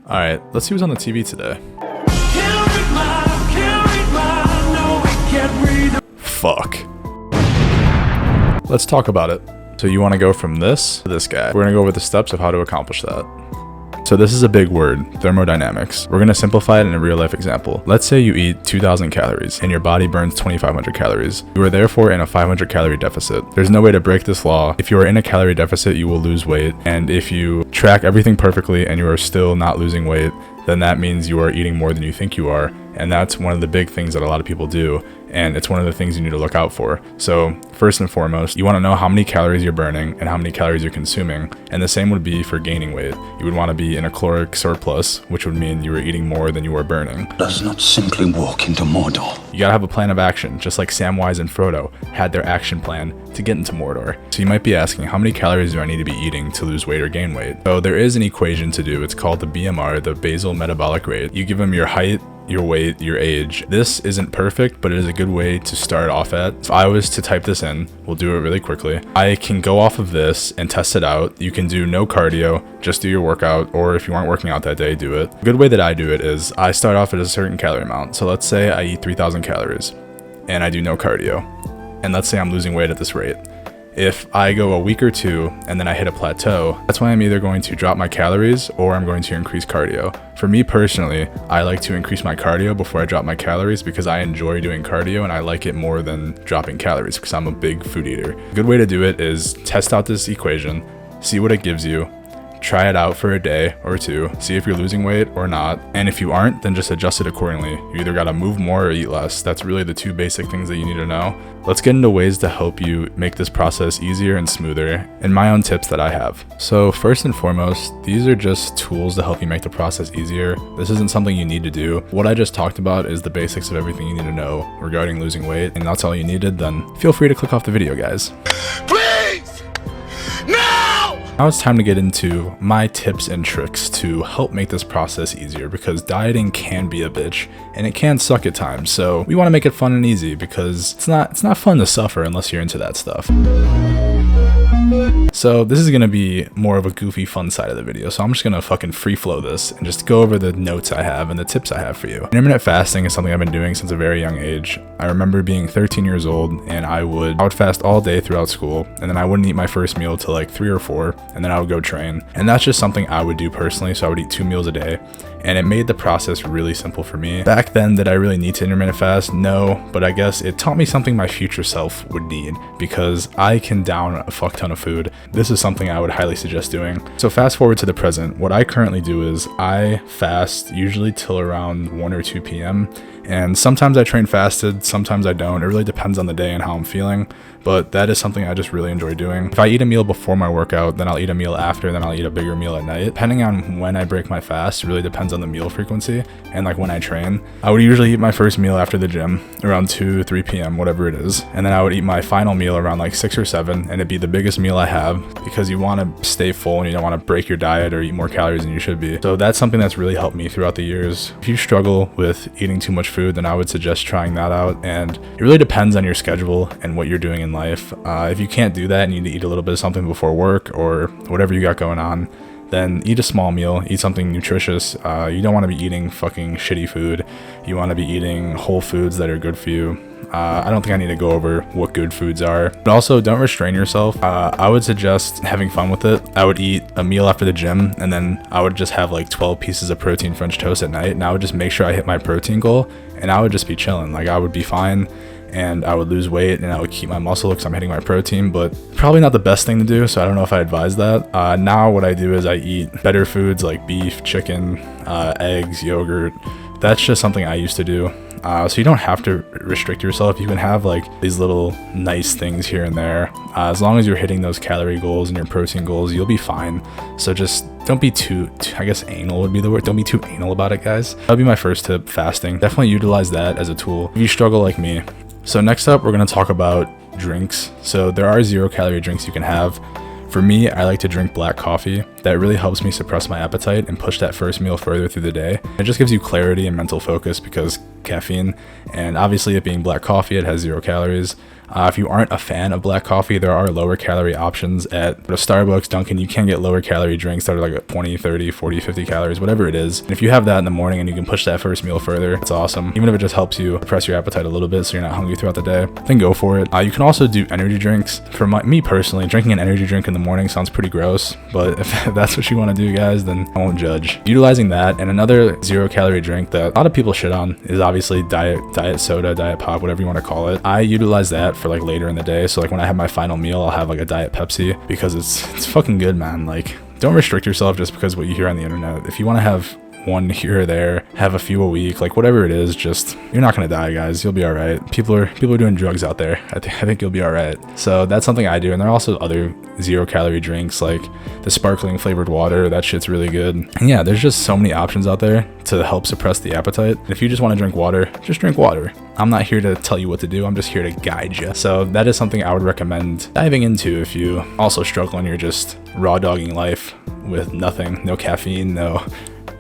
Alright, let's see who's on the TV today. Fuck. Let's talk about it. So you want to go from this to this guy. We're going to go over the steps of how to accomplish that. So this is a big word, thermodynamics. We're going to simplify it in a real life example. Let's say you eat 2,000 calories and your body burns 2,500 calories. You are therefore in a 500 calorie deficit. There's no way to break this law. If you are in a calorie deficit, you will lose weight. And if you track everything perfectly and you are still not losing weight, then that means you are eating more than you think you are. And that's one of the big things that a lot of people do. And it's one of the things you need to look out for. So first and foremost, you want to know how many calories you're burning and how many calories you're consuming. And the same would be for gaining weight. You would want to be in a caloric surplus, which would mean you were eating more than you were burning. Does not simply walk into Mordor. You gotta have a plan of action, just like Samwise and Frodo had their action plan to get into Mordor. So you might be asking, how many calories do I need to be eating to lose weight or gain weight? So there is an equation to do. It's called the BMR, the basal metabolic rate. You give them your height, your weight, your age. This isn't perfect, but it is a good way to start off at. If I was to type this in, we'll do it really quickly. I can go off of this and test it out. You can do no cardio, just do your workout, or if you aren't working out that day, do it. A good way that I do it is I start off at a certain calorie amount. So let's say I eat 3,000 calories and I do no cardio. And let's say I'm losing weight at this rate. If I go a week or two and then I hit a plateau, that's when I'm either going to drop my calories or I'm going to increase cardio. For me personally, I like to increase my cardio before I drop my calories because I enjoy doing cardio and I like it more than dropping calories because I'm a big food eater. A good way to do it is test out this equation, see what it gives you, try it out for a day or two, see if you're losing weight or not, and if you aren't, then just adjust it accordingly. You either gotta move more or eat less. That's really the two basic things that you need to know. Let's get into ways to help you make this process easier and smoother, and my own tips that I have. So first and foremost, these are just tools to help you make the process easier. This isn't something you need to do. What I just talked about is the basics of everything you need to know regarding losing weight, and that's all you needed, then feel free to click off the video, guys. Please! No! Now it's time to get into my tips and tricks to help make this process easier because dieting can be a bitch and it can suck at times. So we want to make it fun and easy because it's not fun to suffer unless you're into that stuff. So this is going to be more of a goofy fun side of the video. So I'm just going to fucking free flow this and just go over the notes I have and the tips I have for you. Intermittent fasting is something I've been doing since a very young age. I remember being 13 years old and I would fast all day throughout school and then I wouldn't eat my first meal till like 3 or 4 and then I would go train. And that's just something I would do personally. So I would eat 2 meals a day. And it made the process really simple for me. Back then, did I really need to intermittent fast? No, but I guess it taught me something my future self would need because I can down a fuck ton of food. This is something I would highly suggest doing. So fast forward to the present, what I currently do is I fast usually till around 1 or 2 p.m. And sometimes I train fasted, sometimes I don't. It really depends on the day and how I'm feeling, but that is something I just really enjoy doing. If I eat a meal before my workout, then I'll eat a meal after, then I'll eat a bigger meal at night. Depending on when I break my fast, it really depends on the meal frequency and like when I train. I would usually eat my first meal after the gym around 2, 3 p.m., whatever it is. And then I would eat my final meal around like 6 or 7, and it'd be the biggest meal I have because you want to stay full and you don't want to break your diet or eat more calories than you should be. So that's something that's really helped me throughout the years. If you struggle with eating too much food, then I would suggest trying that out. And it really depends on your schedule and what you're doing in life. If you can't do that and you need to eat a little bit of something before work or whatever you got going on, then eat a small meal, eat something nutritious. You don't want to be eating fucking shitty food. You want to be eating whole foods that are good for you. I don't think I need to go over what good foods are, but also don't restrain yourself. I would suggest having fun with it. I would eat a meal after the gym and then I would just have like 12 pieces of protein French toast at night, and I would just make sure I hit my protein goal and I would just be chilling. Like I would be fine and I would lose weight and I would keep my muscle because I'm hitting my protein, but probably not the best thing to do, so I don't know if I advise that. Now what I do is I eat better foods like beef, chicken, eggs, yogurt. That's just something I used to do. So you don't have to restrict yourself. You can have like these little nice things here and there. As long as you're hitting those calorie goals and your protein goals, you'll be fine. So just don't be too, I guess anal would be the word. Don't be too anal about it, guys. That'd be my first tip, fasting. Definitely utilize that as a tool if you struggle like me. So next up, we're going to talk about drinks. So there are 0-calorie drinks you can have. For me, I like to drink black coffee. That really helps me suppress my appetite and push that first meal further through the day. It just gives you clarity and mental focus because caffeine, and obviously it being black coffee, it has 0 calories. If you aren't a fan of black coffee, there are lower calorie options at Starbucks, Dunkin'. You can get lower calorie drinks that are like 20, 30, 40, 50 calories, whatever it is. And if you have that in the morning and you can push that first meal further, it's awesome. Even if it just helps you suppress your appetite a little bit so you're not hungry throughout the day, then go for it. You can also do energy drinks. For me personally, drinking an energy drink in the morning sounds pretty gross, but if that's what you want to do, guys, then I won't judge. Utilizing that, and another 0 calorie drink that a lot of people shit on is obviously diet soda, diet pop, whatever you want to call it. I utilize that for like later in the day. So like when I have my final meal, I'll have like a diet Pepsi because it's fucking good, man. Like, don't restrict yourself just because what you hear on the internet. If you want to have one here or there, have a few a week, like whatever it is, just, you're not gonna die, guys. You'll be all right. People are doing drugs out there. I think you'll be all right. So that's something I do. And there are also other 0 calorie drinks like the sparkling flavored water. That shit's really good. And yeah, there's just so many options out there to help suppress the appetite. And if you just want to drink water, just drink water. I'm not here to tell you what to do. I'm just here to guide you. So that is something I would recommend diving into if you also struggle and you're just raw dogging life with nothing, no caffeine, no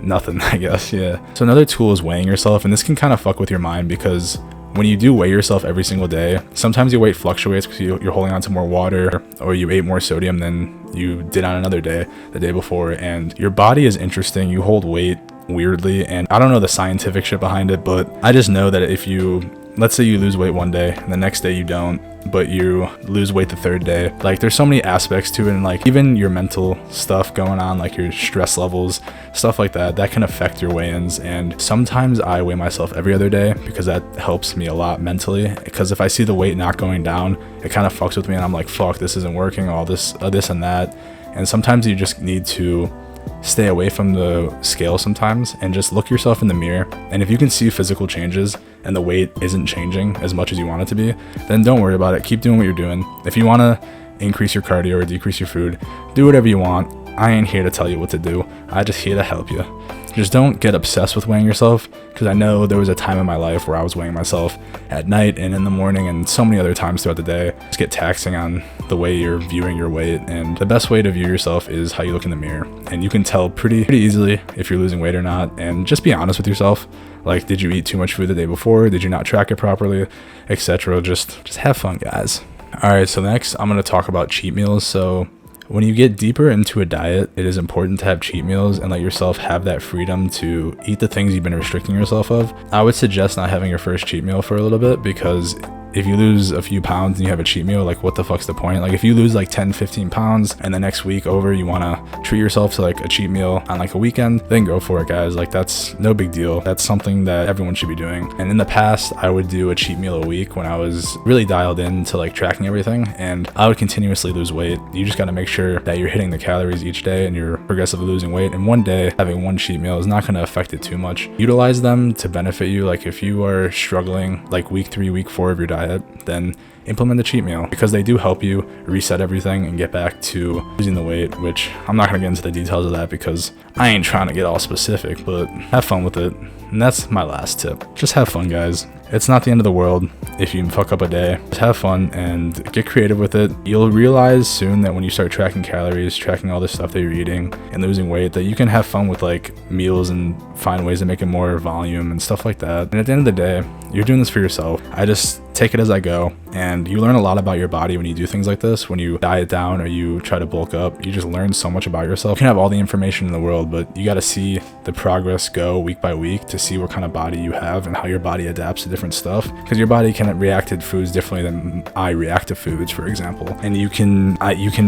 nothing, I guess. Yeah. So another tool is weighing yourself, and this can kind of fuck with your mind because when you do weigh yourself every single day, sometimes your weight fluctuates because you're holding on to more water or you ate more sodium than you did on another day, the day before. And your body is interesting. You hold weight weirdly, and I don't know the scientific shit behind it, but I just know that if you, let's say you lose weight one day and the next day you don't, but you lose weight the third day, like there's so many aspects to it, and like even your mental stuff going on, like your stress levels, stuff like that can affect your weigh-ins. And sometimes I weigh myself every other day because that helps me a lot mentally, because if I see the weight not going down, it kind of fucks with me and I'm like, fuck, this isn't working, all this and that. And sometimes you just need to stay away from the scale sometimes and just look yourself in the mirror. And if you can see physical changes and the weight isn't changing as much as you want it to be, then don't worry about it. Keep doing what you're doing. If you want to increase your cardio or decrease your food, do whatever you want. I ain't here to tell you what to do. I just here to help you. Just don't get obsessed with weighing yourself, because I know there was a time in my life where I was weighing myself at night and in the morning and so many other times throughout the day. Just get taxing on the way you're viewing your weight, and the best way to view yourself is how you look in the mirror. And you can tell pretty easily if you're losing weight or not, and just be honest with yourself. Like, did you eat too much food the day before? Did you not track it properly, etc.? Just have fun, guys. All right, so next I'm going to talk about cheat meals. So when you get deeper into a diet, it is important to have cheat meals and let yourself have that freedom to eat the things you've been restricting yourself of. I would suggest not having your first cheat meal for a little bit, because if you lose a few pounds and you have a cheat meal, like what the fuck's the point? Like if you lose like 10, 15 pounds and the next week over, you want to treat yourself to like a cheat meal on like a weekend, then go for it, guys. Like that's no big deal. That's something that everyone should be doing. And in the past, I would do a cheat meal a week when I was really dialed in to like tracking everything, and I would continuously lose weight. You just got to make sure that you're hitting the calories each day and you're progressively losing weight. And one day having one cheat meal is not going to affect it too much. Utilize them to benefit you. Like if you are struggling like week 3, week 4 of your diet, then implement the cheat meal, because they do help you reset everything and get back to losing the weight, which I'm not going to get into the details of that because I ain't trying to get all specific, but have fun with it. And that's my last tip. Just have fun, guys. It's not the end of the world if you fuck up a day. Just have fun and get creative with it. You'll realize soon that when you start tracking calories, tracking all the stuff that you're eating and losing weight, that you can have fun with like meals and find ways to make it more volume and stuff like that. And at the end of the day, you're doing this for yourself. I just take it as I go, and you learn a lot about your body when you do things like this. When you diet down or you try to bulk up, you just learn so much about yourself. You can have all the information in the world, but you got to see the progress go week by week to see what kind of body you have and how your body adapts to different stuff, because your body can react to foods differently than I react to foods, for example. And you can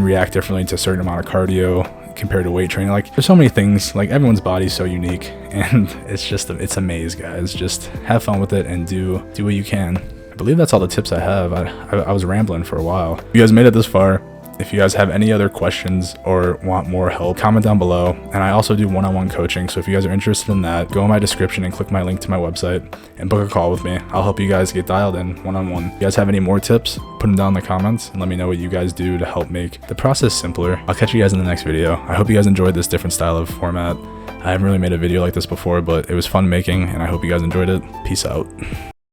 react differently to a certain amount of cardio compared to weight training. Like there's so many things. Like everyone's body's so unique, and it's a maze, guys. Just have fun with it and do what you can. I believe that's all the tips I have. I was rambling for a while. If you guys made it this far, if you guys have any other questions or want more help, comment down below. And I also do one-on-one coaching, so if you guys are interested in that, go in my description and click my link to my website and book a call with me. I'll help you guys get dialed in one-on-one. If you guys have any more tips, put them down in the comments and let me know what you guys do to help make the process simpler. I'll catch you guys in the next video. I hope you guys enjoyed this different style of format. I haven't really made a video like this before, but it was fun making, and I hope you guys enjoyed it. Peace out.